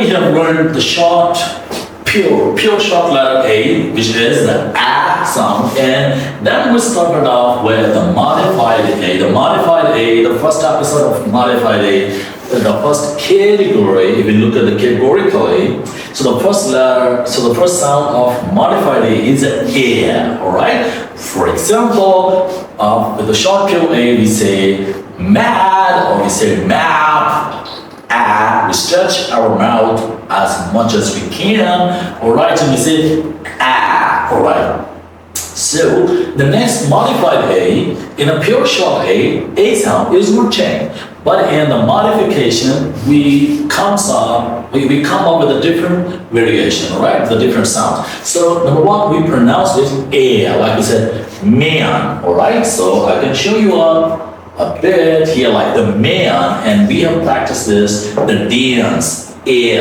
have learned the short, pure short letter A, which is the A sound, and then we started off with the modified A. The modified A, the first episode of modified A, the first category, if you look at the categorically, so the first letter, so the first sound of modified A is A, all right? For example, with the short pure A, we say mad, or we say map, we stretch our mouth as much as we can, all right, and we say all right. So the next modified A, in a pure short A sound is not changed. But in the modification, we come up with a different variation, right? The different sound. So number one, we pronounce it A, like we said, man, all right? So I can show you a bit here, like the man, and we have practiced this, the dance, A,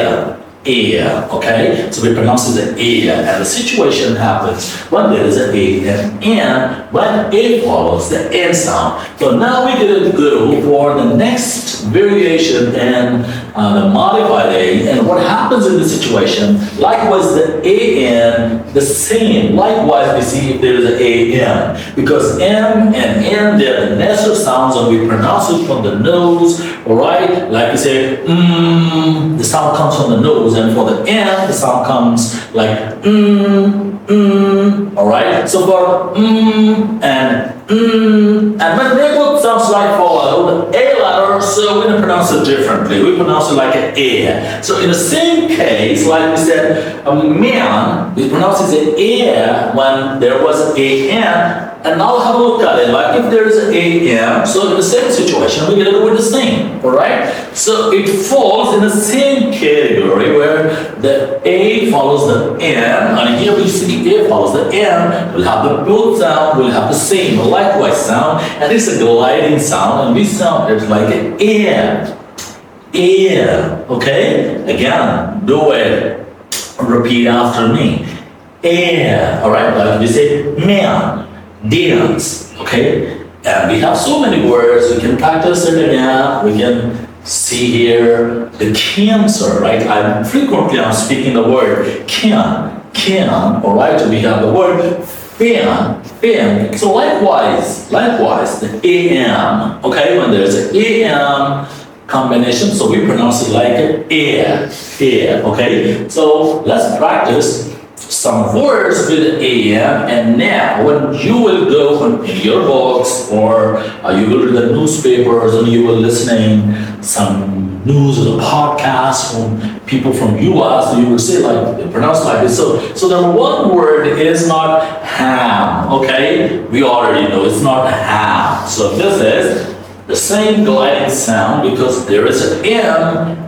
okay? So we pronounce it as A, and the situation happens when there is an A and N, when A follows the N sound. So now we get to go for the next variation in the modified A, and what happens in this situation, likewise the AN, the same, likewise we see if there is an AN, because M and N, they're the nasal sounds, and we pronounce it from the nose, all right? Like we say, the sound comes from the nose, and for the N, the sound comes like all right? So for and when they both sounds like follow the A letter, so we don't pronounce it differently. We pronounce it like an A. So in the same case, like we said, a man, we pronounce it as A when there was AN. And now have a look at it, like if there is an AM, so in the same situation, we get it with the same, all right? So it falls in the same category where the A follows the N, and here we see A follows the N, we'll have the both sound, we'll have the same, likewise sound, and it's a gliding sound, and we sound it like an A, okay? Again, do it, repeat after me, A, all right? Like we say, man, dance, okay? And we have so many words, we can practice it again, we can see here the cancer, right? I'm speaking the word can, all right? We have the word fan. So likewise, the AM, okay? When there's an AM combination, so we pronounce it like air, okay? So let's practice some words with AM, and now when you will go in your books, or you will read the newspapers, and you will listening some news or the podcast from people from US, you will say like, they pronounce like this. So the one word is not ham, okay? We already know it's not ham. So this is the same gliding sound because there is an M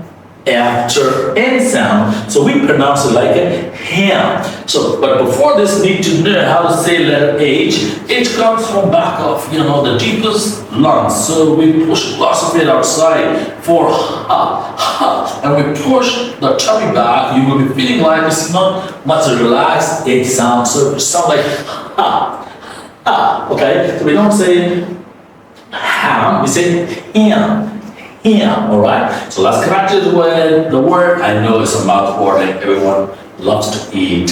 after N sound, so we pronounce it like a ham. So, but before this, need to know how to say letter H. H comes from back of, the deepest lungs. So we push lots of it outside for ha, and we push the tummy back. You will be feeling like it's not much relaxed H sound. So it sounds like ha, okay? So we don't say ham, we say ham. All right? So let's connect it with the word. I know it's a mouthful and everyone loves to eat.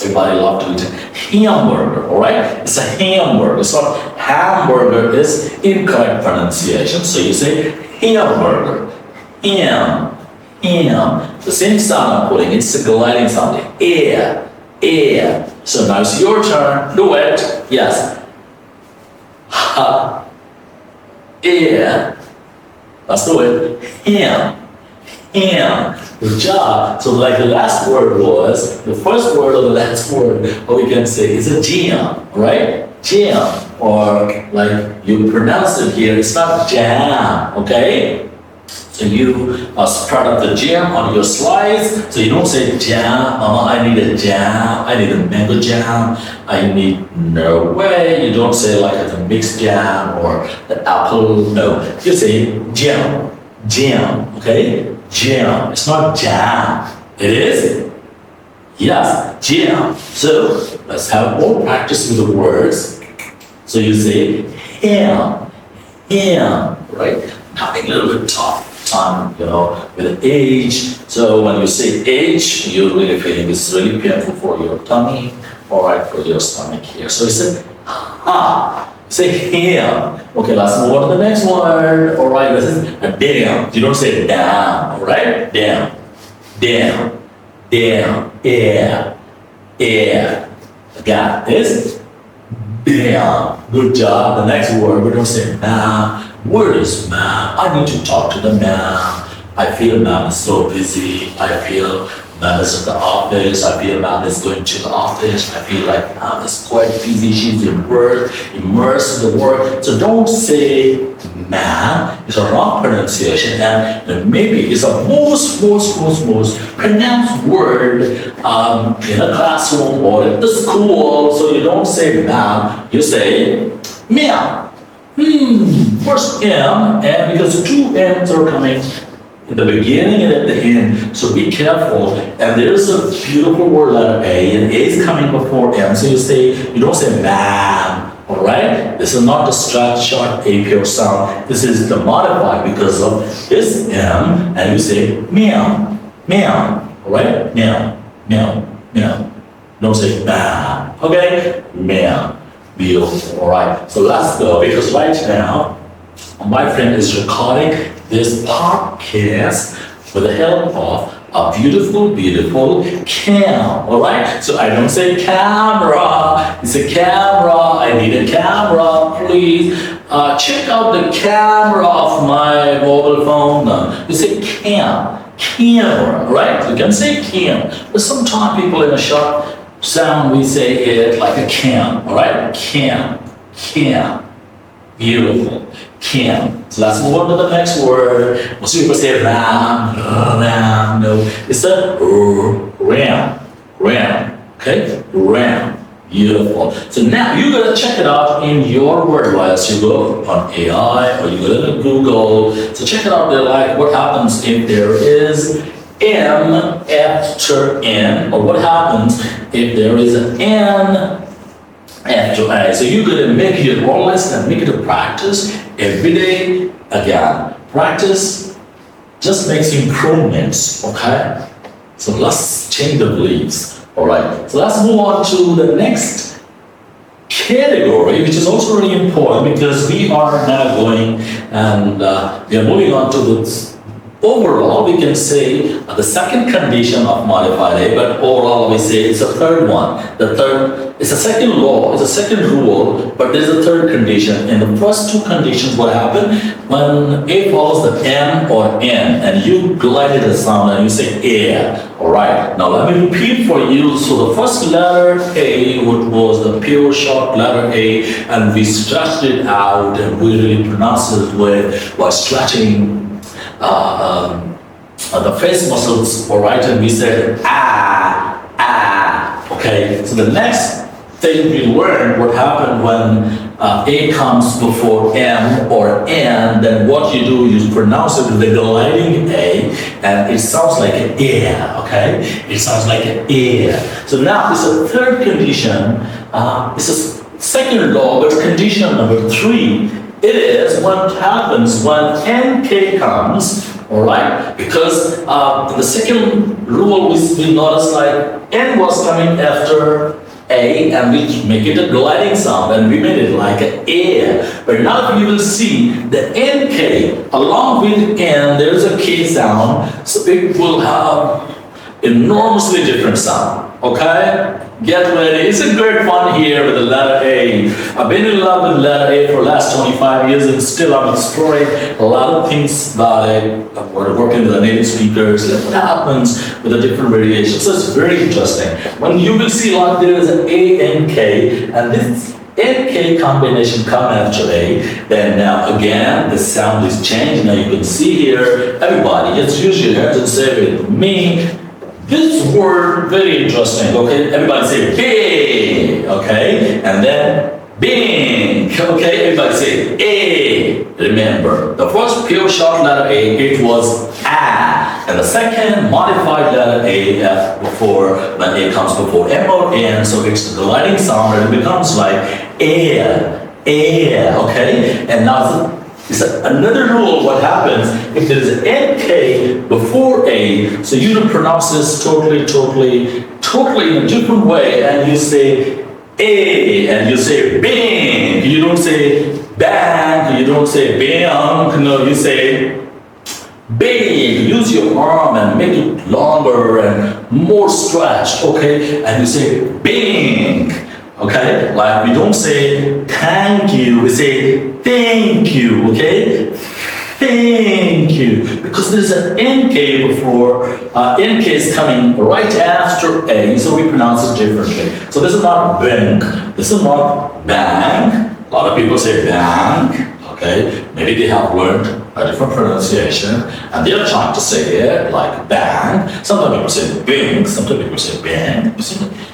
Everybody loves to eat hamburger, all right? It's a hamburger. So hamburger is incorrect pronunciation. So you say hamburger. Ham. The same sound I'm putting, it's a gliding sound. Air. So now it's your turn. Do it. Yes. Ha. Air. Let's do it. Ham. Good job. So like the last word was, the first word or the last word, or we can say is a jam, right? Jam. Or like you pronounce it here, it's not jam, okay? So you spread up the jam on your slice. So you don't say jam, I need a jam, I need a mango jam, I need, no way. You don't say like the mixed jam or the apple, no. You say jam, okay? Jam, it's not jam. It is? Yes, jam. So let's have more practice with the words. So you say ham, right? Now make it a little bit tough. time, with age. So when you say age, you're really feeling it's really painful for your tummy, all right, for your stomach here. So you say, ha. Say him. Okay, let's move on to the next word. All right, this is a damn. You don't say down, all right? Damn, damn, damn, yeah. Got this? Damn. Good job. The next word, we don't say ma'am. Where is ma'am? I need to talk to the ma'am. I feel ma'am is so busy. I feel ma'am is at the office. I feel ma'am is going to the office. I feel like ma'am is quite busy. She's in work, immersed in the work. So don't say ma'am. It's a wrong pronunciation. And maybe it's a most pronounced word in a classroom or at the school. So you don't say ma'am. You say meow. First M, and because two M's are coming in the beginning and at the end, so be careful. And there's a beautiful word letter A, and A is coming before M, so you don't say ma'am, all right? This is not the short A pure sound. This is the modified because of this M, and you say meow, meow, all right? Meow, meow, meow. Don't say ma'am, okay? Meow. Beautiful. All right. So let's go because right now my friend is recording this podcast with the help of a beautiful cam. All right. So I don't say camera. It's a camera. I need a camera. Please check out the camera of my mobile phone. You say camera. Right. You can say cam. But sometimes people in a shop sound, we say it like a cam, all right? Cam. Beautiful. Cam. So let's move on to the next word. Most people say ram, no. It's a ram, okay? Ram. Beautiful. So now you're gonna check it out in your word as you go on AI or you go to Google. So check it out there, like what happens if there is M after N, or what happens if there is an N after A. So you're going to make your own list and make it a practice every day. Again, practice just makes improvements, okay? So let's change the beliefs, all right? So let's move on to the next category, which is also really important because we are now going and we are moving on to the overall, we can say the second condition of modified A, but overall we say it's a third one. The third, it's a second law, it's a second rule, but there's a third condition. In the first two conditions, what happened? When A follows the M or N, and you glided the sound and you say air. All right, now let me repeat for you. So the first letter A, which was the pure short letter A, and we stretched it out and we really pronounced it by stretching the face muscles, all right, and we said okay. So the next thing we learned what happened when A comes before M or N, then what you do, you pronounce it with the gliding A, and it sounds like an air, okay? It sounds like an air. So now it's a third condition, it's a second law, but condition number 3. It is what happens when NK comes, all right? Because in the second rule, we noticed like N was coming after A, and we make it a gliding sound, and we made it like an air. But now you will see the NK along with N, there's a K sound, so it will have enormously different sound, okay? Get ready. It's a great fun here with the letter A. I've been in love with letter A for the last 25 years and still I'm exploring a lot of things about it. I'm working with the native speakers, what happens with the different variations. So it's very interesting. When you will see like there is an A and K, and this NK combination come after A, then now again the sound is changed. Now you can see here, everybody, just use your hands and say with me. This word, very interesting, okay? Everybody say big, okay? And then bing, okay? Everybody say A. Remember, the first pure short letter A, it was A. And the second modified letter A before, when A comes before M or N, so it's the gliding sound and it becomes like air, okay? And now It's another rule. What happens if there is an NK before A? So you don't pronounce this totally in a different way, and you say A, and you say bang. You don't say bang. You don't say bang. No, you say bang. Use your arm and make it longer and more stretched. Okay, and you say bang. Okay, like we don't say thank you, we say thank you, okay? Thank you, because there's an NK before, NK is coming right after A, so we pronounce it differently. So this is not bank, this is not bang. A lot of people say bang, okay? Maybe they have learned a different pronunciation, and they're trying to say it like bang. Sometimes people say bing, sometimes people say bang,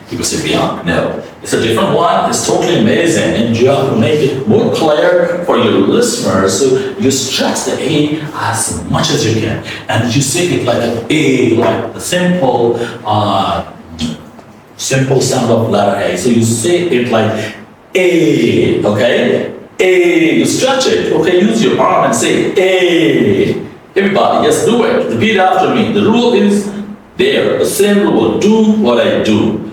people say beyond. No, it's a different one. It's totally amazing, and you have to make it more clear for your listeners. So you stretch the A as much as you can, and you say it like an A, like the simple sound of letter A. So you say it like A, okay? A, you stretch it, okay? Use your arm and say A. Everybody, just do it. Repeat after me. The rule is there. The same rule. Do what I do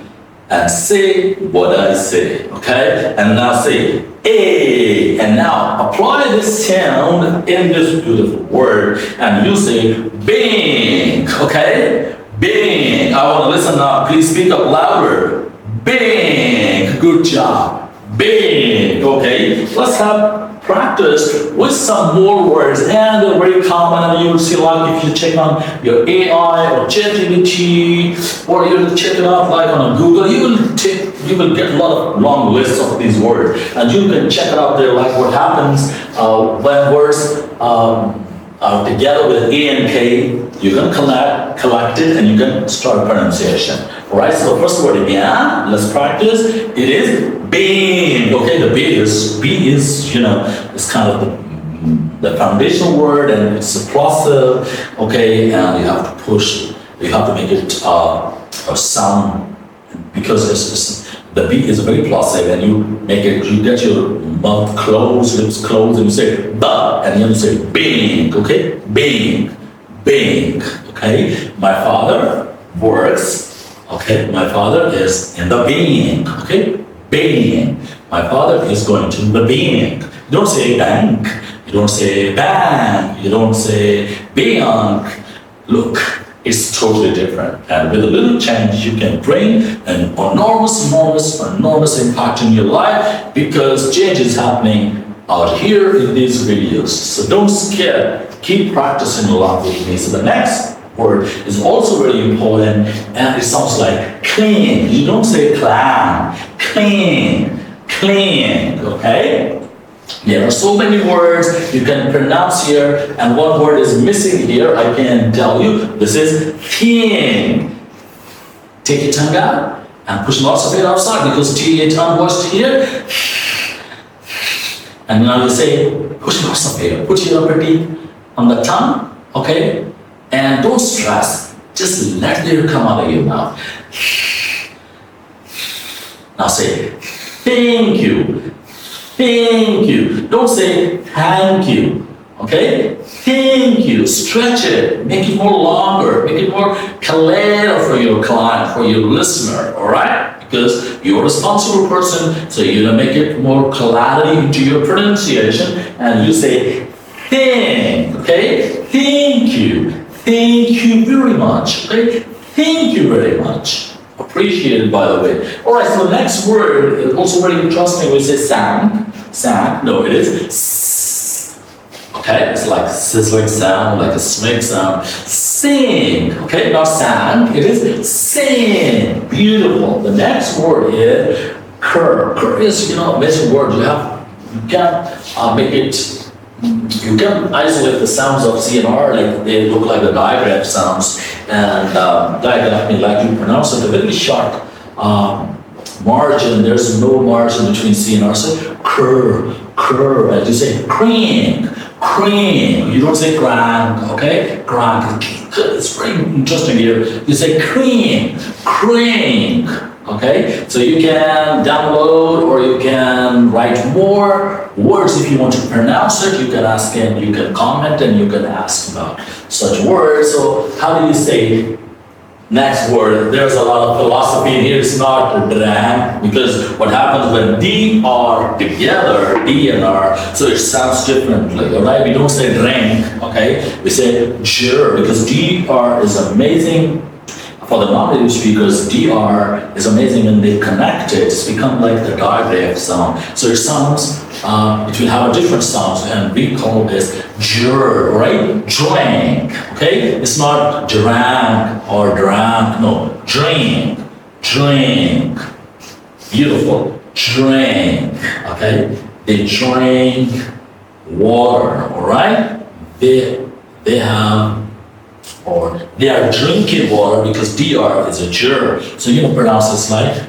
and say what I say, okay? And now say A. And now apply this sound in this beautiful word, and you say bing, okay? Bing. I want to listen now. Please speak up louder. Bing. Good job. Bing. Okay. Let's have practice with some more words, and they're very common. And you will see, like, if you check on your AI or ChatGPT, or you check it out like on a Google, you will get a lot of long lists of these words, and you can check it out there. Like what happens when words together with A and K, you can collect it, and you can start pronunciation. All right. So first word again. Let's practice. It is being. Okay. The B is it's kind of the foundational word, and it's a plosive. Okay, and you have to push. You have to make it a sound, because the B is very plosive, and you get your mouth closed, lips closed, and you say ba, and you say bing. Okay, bing, bing. Okay, my father works. Okay, my father is in the bank. Okay, bank. My father is going to the bank. You don't say bank. You don't say bank. You don't say bank. Look, it's totally different. And with a little change, you can bring an enormous impact in your life, because change is happening out here in these videos. So don't scare. Keep practicing along with me. So the next word is also very important, and it sounds like clean. You don't say clam. Clean, clean, okay? There are so many words you can pronounce here, and one word is missing here. I can tell you, this is thin. Take your tongue out and push lots of it outside, because your tongue was here. And now you say, push lots of air. Put your upper teeth on the tongue, okay? And don't stress, just let the air come out of your mouth. Now say, thank you, thank you. Don't say thank you, okay? Thank you, stretch it, make it more longer, make it more clear for your client, for your listener, all right? Because you're a responsible person, so you're gonna make it more clarity into your pronunciation, and you say thank, okay? Thank you. Thank you very much. Okay? Thank you very much. Appreciated, by the way. All right, so the next word is also very interesting. We say sang. Sang. No, it is s. Okay? It's like sizzling sound, like a snake sound. Sing. Okay? Not sang. It is sing. Beautiful. The next word is cur. Cur is, a amazing word. You can make it. You can isolate the sounds of CNR, like they look like the digraph sounds, and digraph, like you pronounce it, a very sharp margin. There's no margin between CNR. So cur, as you say cream, cream. You don't say crank, okay? Crank. It's very interesting here. You say cream, cream. Okay, so you can download or you can write more words if you want to pronounce it. You can ask and you can comment and you can ask about such words. So how do you say next word? There's a lot of philosophy in here. It's not drang, because what happens when D are together, D and R, so it sounds differently, all right? We don't say drink, okay? We say sure, because DR is amazing. For the non-native speakers, DR is amazing when they connect it. It's become like the digraph sound. So it sounds, it will have a different sounds, and we call this jur, right? Drink, okay? It's not drank or drank, no, drink, drink. Beautiful, drink, okay? They drink water, all right? They have, or they are drinking water, because DR is a jur. So you can pronounce this like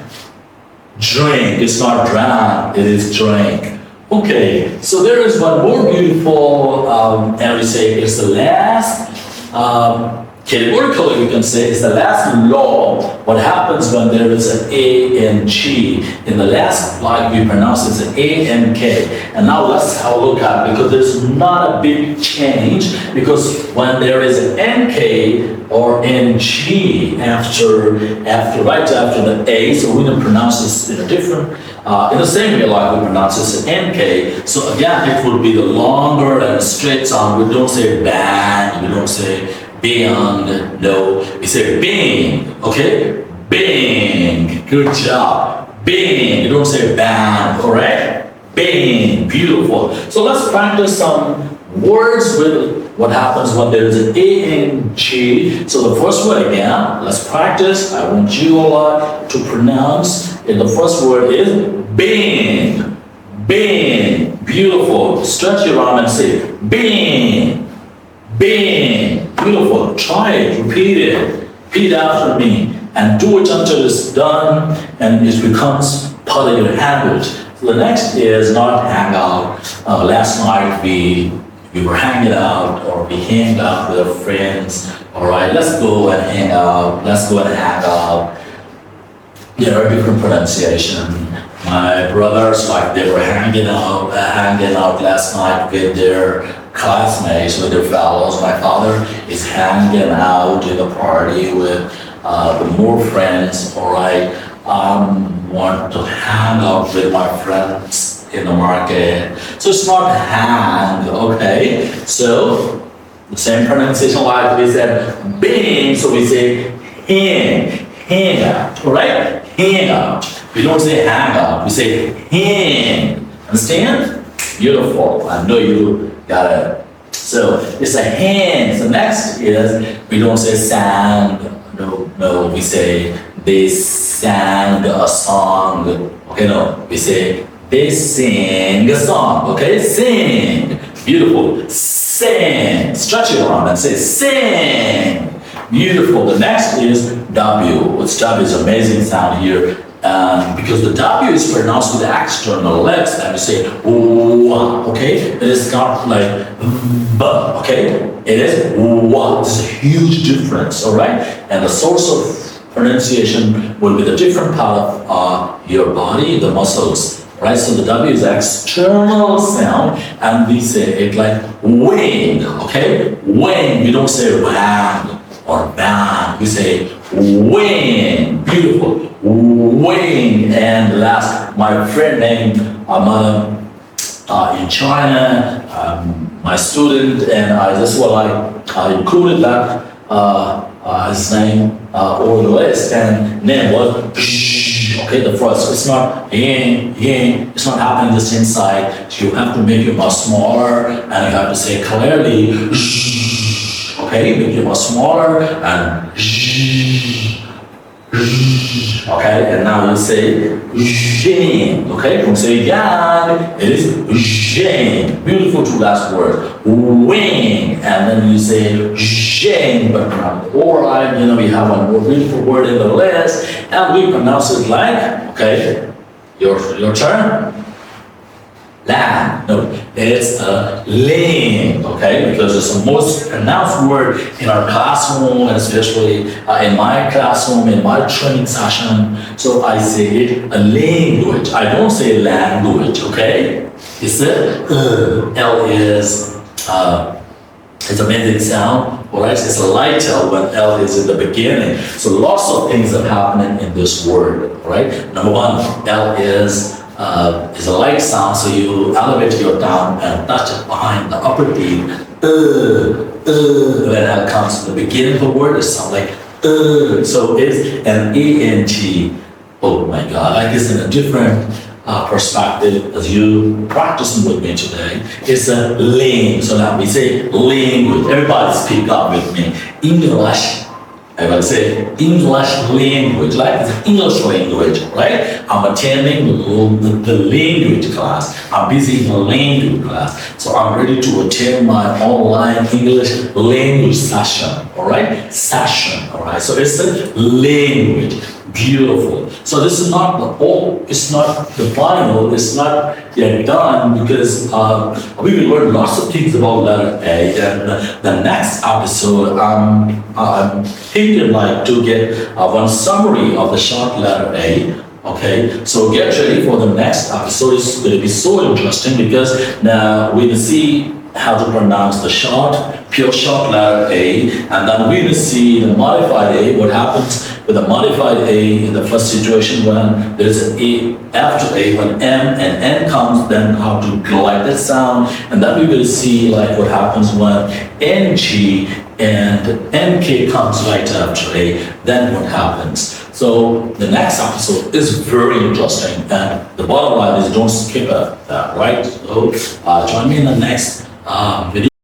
drink. It's not drank, it is drink. Okay, so there is one more beautiful, and we say it's the last, categorically we can say it's the last law. What happens when there is an A and G? In the last like we pronounce it as A and K. And now let's have a look at it, because there's not a big change, because when there is an NK or NG right after the A, so we don't pronounce this in a different, in the same way like we pronounce this in NK. So again, it would be the longer and straight sound. We don't say bang, we don't say beyond, no, we say bing, okay? Bing, good job. Bing, you don't say bang, correct? Bing, beautiful. So let's practice some words with what happens when there is an A and G. So the first word again, let's practice. I want you all to pronounce. And the first word is bing, bing, beautiful. Stretch your arm and say bing, bing, beautiful. Try it, repeat it, repeat after me, and do it until it's done and it becomes part of your habit. So the next is not hang out. Last night we were hanging out, or we hang out with our friends. All right, let's go and hang out. Let's go and hang out. There are different pronunciation. My brothers, like they were hanging out last night with their classmates, with their fellows. My father is hanging out in a party with more friends. All right, want to hang out with my friends in the market. So it's not hang, okay? So the same pronunciation like we said bing, so we say hang out, all right? Hang out. We don't say hang out, we say hang. Understand? Beautiful. I know you got it. So it's a hang. So next is, we don't say sang. No, we say they sang a song. Okay, no, we say they sing a song. Okay, sing. Beautiful. Sing. Stretch your arm and say sing. Beautiful. The next is W. What's W is amazing sound here. Because the W is pronounced with the external legs, and we say wa, okay? It is not like b, okay? It is wa. It's a huge difference, all right? And the source of pronunciation will be the different part of your body, the muscles, right? So the W is external sound, and we say it like wing, okay? Wing. We don't say wang or bang. We say wing. Beautiful. Wing. And last, my friend named in China, my student, and I just I included that his name over the list, and name was okay. The first, it's not it's not happening just inside. So you have to make your mouth smaller, and you have to say clearly. Okay, make your mouth smaller and okay, and now you say Jane. Okay, don't say yang. It is Jane. Beautiful two last word. Wing, and then you say Jane, but alright, we have one more beautiful word in the list, and we pronounce it like, okay, your turn. Land. No, it's a lane, okay? Because it's the most pronounced word in our classroom, and especially in my classroom, in my training session. So I say it a language. I don't say language, okay? It's L is, it's a bending sound, all right? It's a light L when L is in the beginning. So lots of things are happening in this word, all right? Number one, L is a light sound, so you elevate your tongue and touch it behind the upper teeth. When L comes to the beginning of the word, it sounds like so it's an ENT. Oh my God, like it's in a different perspective as you practicing with me today. It's a lane. So now we say language. Everybody speak up with me. English. Everybody say English language, like it's English language, right? I'm attending the language class. I'm busy in the language class. So I'm ready to attend my online English language session, all right? Session, all right? So it's a language. Beautiful. So this is not it's not the final, it's not yet done because we will learn lots of things about letter A. And the next episode, I'm thinking like to get one summary of the short letter A. Okay, so get ready for the next episode. It's going to be so interesting because now we will see how to pronounce the pure short letter A, and then we will see the modified A, what happens with the modified A in the first situation when there's an A after A, when M and N comes, then how to collect that sound, and then we will see like what happens when NG and NK comes right after A, then what happens. So the next episode is very interesting, and the bottom line is don't skip that, right? So join me in the next video.